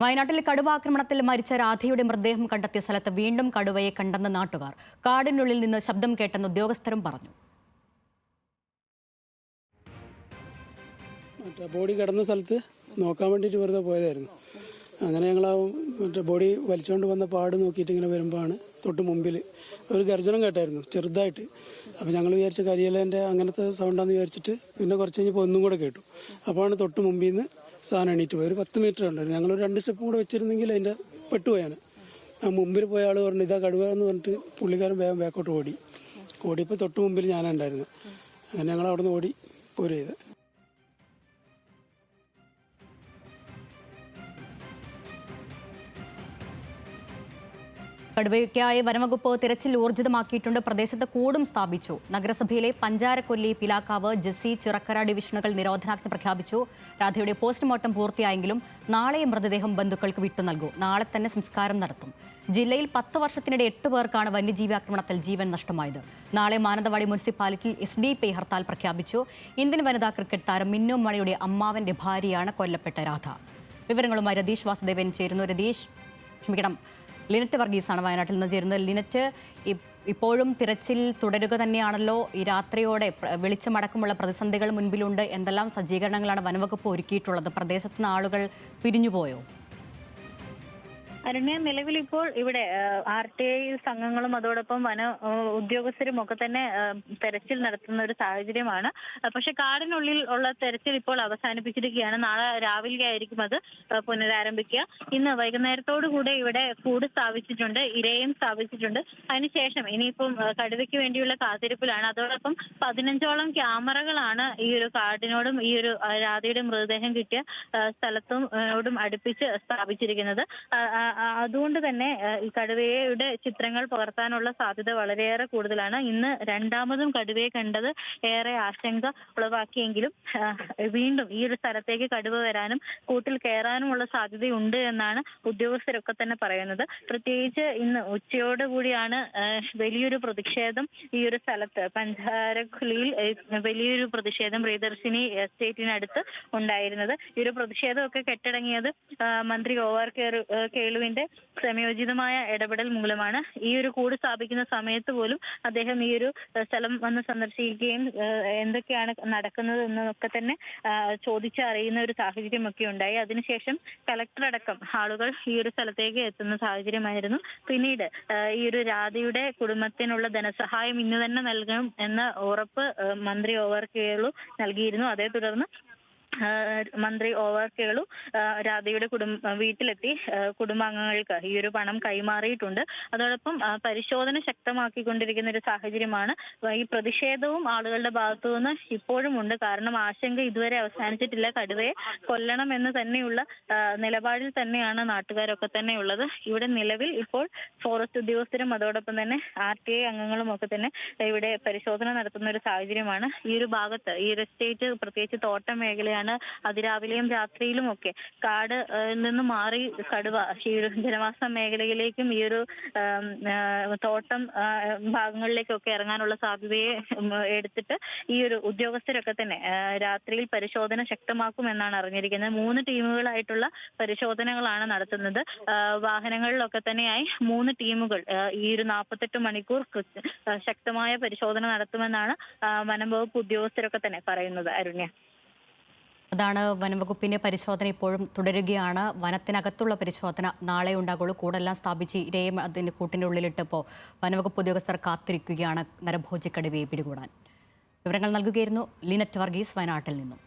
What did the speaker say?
വയനാട്ടിൽ കടുവാക്രമണത്തിൽ മരിച്ച രാധയുടെ മൃതദേഹം കണ്ടെത്തിയ സ്ഥലത്ത് വീണ്ടും കടുവയെ കണ്ടെന്ന് നാട്ടുകാർ. കാടിനുള്ളിൽ നിന്ന് ശബ്ദം കേട്ടെന്ന് ഉദ്യോഗസ്ഥരും പറഞ്ഞു. ബോഡി കിടന്ന സ്ഥലത്ത് നോക്കാൻ വേണ്ടിയിട്ട് വെറുതെ പോയതായിരുന്നു. അങ്ങനെ ഞങ്ങൾ ബോഡി വലിച്ചുകൊണ്ട് വന്ന പാട് നോക്കിയിട്ട് ഇങ്ങനെ വരുമ്പോഴാണ് തൊട്ട് മുമ്പിൽ ഒരു ഗർജനം കേട്ടായിരുന്നു ചെറുതായിട്ട്. അപ്പോൾ ഞങ്ങൾ വിചാരിച്ച കരിയലേൻ്റെ അങ്ങനത്തെ സൗണ്ടാന്ന് വിചാരിച്ചിട്ട് പിന്നെ കുറച്ച് കഴിഞ്ഞപ്പോൾ ഒന്നും കൂടെ കേട്ടു. അപ്പോഴാണ് തൊട്ട് മുമ്പിൽ നിന്ന് സാധനം എണീറ്റ് പോയി. ഒരു 10 മീറ്റർ ഉണ്ടായിരുന്നു. ഞങ്ങളൊരു 2 സ്റ്റെപ്പും കൂടെ വെച്ചിരുന്നെങ്കിൽ അതിൻ്റെ പെട്ടുപോയാണ്. ആ മുമ്പിൽ പോയ ആൾ പറഞ്ഞു ഇതാ കടുവ എന്ന് പറഞ്ഞിട്ട് പുള്ളിക്കാരൻ വേഗം ബാക്കോട്ട് ഓടിയപ്പോൾ തൊട്ട് മുമ്പിൽ ഞാനുണ്ടായിരുന്നു. അങ്ങനെ ഞങ്ങൾ അവിടെ നിന്ന് ഓടി പോരുക ചെയ്ത്. കടുവയ്ക്കായി വനംവകുപ്പ് തിരച്ചിൽ ഊർജിതമാക്കിയിട്ടുണ്ട്. പ്രദേശത്ത് കൂടും സ്ഥാപിച്ചു. നഗരസഭയിലെ പഞ്ചാരക്കൊല്ലി, പിലാക്കാവ്, ജെസ്സി, ചിറക്കര ഡിവിഷനുകൾ നിരോധനാജ്ഞ പ്രഖ്യാപിച്ചു. രാധയുടെ പോസ്റ്റ്മോർട്ടം പൂർത്തിയായെങ്കിലും നാളെ മൃതദേഹം ബന്ധുക്കൾക്ക് വിട്ടുനൽകും. നാളെ തന്നെ സംസ്കാരം നടത്തും. ജില്ലയിൽ 10 വർഷത്തിനിടെ 8 പേർക്കാണ് വന്യജീവി ആക്രമണത്തിൽ ജീവൻ നഷ്ടമായത്. നാളെ മാനന്തവാടി മുനിസിപ്പാലിറ്റിയിൽ SDPI ഹർത്താൽ പ്രഖ്യാപിച്ചു. ഇന്ത്യൻ വനിതാ ക്രിക്കറ്റ് താരം മിന്നു മണിയുടെ അമ്മാവന്റെ ഭാര്യയാണ് കൊല്ലപ്പെട്ട രാധ. വിവരങ്ങളുമായി രതീഷ് വാസുദേവൻ ചേരുന്നു. ലിനറ്റ് വർഗീസാണ് വയനാട്ടിൽ നിന്ന് ചേരുന്നത്. ലിനറ്റ്, ഇപ്പോഴും തിരച്ചിൽ തുടരുക തന്നെയാണല്ലോ? ഈ രാത്രിയോടെ വെളിച്ചമടക്കമുള്ള പ്രതിസന്ധികൾ മുൻപിലുണ്ട്. എന്തെല്ലാം സജ്ജീകരണങ്ങളാണ് വനംവകുപ്പ് ഒരുക്കിയിട്ടുള്ളത്? പ്രദേശത്തുനിന്ന് ആളുകൾ പിരിഞ്ഞുപോയോ? അരുണ്യ, നിലവിൽ ഇപ്പോൾ ഇവിടെ RTI സംഘങ്ങളും അതോടൊപ്പം വന ഉദ്യോഗസ്ഥരും ഒക്കെ തന്നെ തെരച്ചിൽ നടത്തുന്ന ഒരു സാഹചര്യമാണ്. പക്ഷെ കാടിനുള്ളിൽ ഉള്ള തെരച്ചിൽ ഇപ്പോൾ അവസാനിപ്പിച്ചിരിക്കുകയാണ്. നാളെ രാവിലെ ആയിരിക്കും അത് പുനരാരംഭിക്കുക. ഇന്ന് വൈകുന്നേരത്തോടു കൂടെ ഇവിടെ കൂട് സ്ഥാപിച്ചിട്ടുണ്ട്, ഇരയും സ്ഥാപിച്ചിട്ടുണ്ട്. അതിനുശേഷം ഇനിയിപ്പം കടുവയ്ക്ക് വേണ്ടിയുള്ള കാത്തിരിപ്പിലാണ്. അതോടൊപ്പം 15ഓളം ക്യാമറകളാണ് ഈ ഒരു കാടിനോടും ഈ ഒരു രാധയുടെ മൃതദേഹം കിട്ടിയ സ്ഥലത്തോടും അടുപ്പിച്ച് സ്ഥാപിച്ചിരിക്കുന്നത്. അതുകൊണ്ട് തന്നെ ഈ കടുവയുടെ ചിത്രങ്ങൾ പകർത്താനുള്ള സാധ്യത വളരെയേറെ കൂടുതലാണ്. ഇന്ന് രണ്ടാമതും കടുവയെ കണ്ടത് ഏറെ ആശങ്ക ഉളവാക്കിയെങ്കിലും വീണ്ടും ഈ ഒരു സ്ഥലത്തേക്ക് കടുവ വരാനും കൂട്ടിൽ കയറാനുമുള്ള സാധ്യതയുണ്ട് എന്നാണ് ഉദ്യോഗസ്ഥരൊക്കെ തന്നെ പറയുന്നത്. പ്രത്യേകിച്ച് ഇന്ന് ഉച്ചയോടുകൂടിയാണ് വലിയൊരു പ്രതിഷേധം ഈ ഒരു സ്ഥലത്ത് പഞ്ചാരക്കുലിയിൽ വലിയൊരു പ്രതിഷേധം പ്രിയദർശിനി എസ്റ്റേറ്റിനടുത്ത് ഉണ്ടായിരുന്നത്. ഈ ഒരു പ്രതിഷേധമൊക്കെ കെട്ടടങ്ങിയത് മന്ത്രി OR കേളുവിന്റെ സംയോജിതമായ ഇടപെടൽ മൂലമാണ്. ഈ ഒരു കൂട് സ്ഥാപിക്കുന്ന സമയത്ത് പോലും അദ്ദേഹം ഈ ഒരു സ്ഥലം വന്ന് സന്ദർശിക്കുകയും എന്തൊക്കെയാണ് നടക്കുന്നത് എന്നൊക്കെ തന്നെ ചോദിച്ചറിയുന്ന ഒരു സാഹചര്യമൊക്കെ ഉണ്ടായി. അതിനുശേഷം കളക്ടർ അടക്കം ആളുകൾ ഈ ഒരു സ്ഥലത്തേക്ക് എത്തുന്ന സാഹചര്യമായിരുന്നു. പിന്നീട് ഈ ഒരു രാധയുടെ കുടുംബത്തിനുള്ള ധനസഹായം ഇന്ന് തന്നെ നൽകണം എന്ന ഉറപ്പ് മന്ത്രി OR കേളു നൽകിയിരുന്നു. അതേ തുടർന്ന് മന്ത്രി OR കേളു രാധയുടെ വീട്ടിലെത്തി കുടുംബാംഗങ്ങൾക്ക് ഈ ഒരു പണം കൈമാറിയിട്ടുണ്ട്. അതോടൊപ്പം പരിശോധന ശക്തമാക്കിക്കൊണ്ടിരിക്കുന്ന ഒരു സാഹചര്യമാണ്. ഈ പ്രതിഷേധവും ആളുകളുടെ ഭാഗത്തു നിന്ന് ഇപ്പോഴും ഉണ്ട്. കാരണം ആശങ്ക ഇതുവരെ അവസാനിച്ചിട്ടില്ല. കടുവയെ കൊല്ലണം എന്ന് തന്നെയുള്ള നിലപാടിൽ തന്നെയാണ് നാട്ടുകാരൊക്കെ തന്നെ ഉള്ളത്. ഇവിടെ നിലവിൽ ഇപ്പോൾ ഫോറസ്റ്റ് ഉദ്യോഗസ്ഥരും അതോടൊപ്പം തന്നെ RTI അംഗങ്ങളും ഒക്കെ തന്നെ ഇവിടെ പരിശോധന നടത്തുന്ന ഒരു സാഹചര്യമാണ്. ഈ ഒരു ഭാഗത്ത് ഈ ഒരു എസ്റ്റേറ്റ് പ്രത്യേകിച്ച് തോട്ടം മേഖലയാണ്. അതിരാവിലെയും രാത്രിയിലും ഒക്കെ കാട് നിന്ന് മാറി കടുവ ഈ ഒരു ജനവാസ മേഖലയിലേക്കും ഈ ഒരു തോട്ടം ഭാഗങ്ങളിലേക്കൊക്കെ ഇറങ്ങാനുള്ള സാധ്യതയെ എടുത്തിട്ട് ഈ ഒരു ഉദ്യോഗസ്ഥരൊക്കെ തന്നെ രാത്രിയിൽ പരിശോധന ശക്തമാക്കുമെന്നാണ് അറിഞ്ഞിരിക്കുന്നത്. 3 ടീമുകളായിട്ടുള്ള പരിശോധനകളാണ് നടത്തുന്നത്. വാഹനങ്ങളിലൊക്കെ തന്നെയായി 3 ടീമുകൾ ഈ ഒരു 48 മണിക്കൂർ ശക്തമായ പരിശോധന നടത്തുമെന്നാണ് വനം വകുപ്പ് ഉദ്യോഗസ്ഥരൊക്കെ തന്നെ പറയുന്നത്. അരുണ്യ, അതാണ് വനംവകുപ്പിന്റെ പരിശോധന ഇപ്പോഴും തുടരുകയാണ്. വനത്തിനകത്തുള്ള പരിശോധന നാളെ ഉണ്ടാകുള്ളൂ. കൂടെല്ലാം സ്ഥാപിച്ച് ഇരയും അതിൻ്റെ കൂട്ടിൻ്റെ ഉള്ളിലിട്ടപ്പോൾ വനംവകുപ്പ് ഉദ്യോഗസ്ഥർ കാത്തിരിക്കുകയാണ് നരഭോജി കടുവയെ പിടികൂടാൻ. വിവരങ്ങൾ നൽകുകയായിരുന്നു ലിനറ്റ് വർഗീസ് വയനാട്ടിൽ നിന്നും.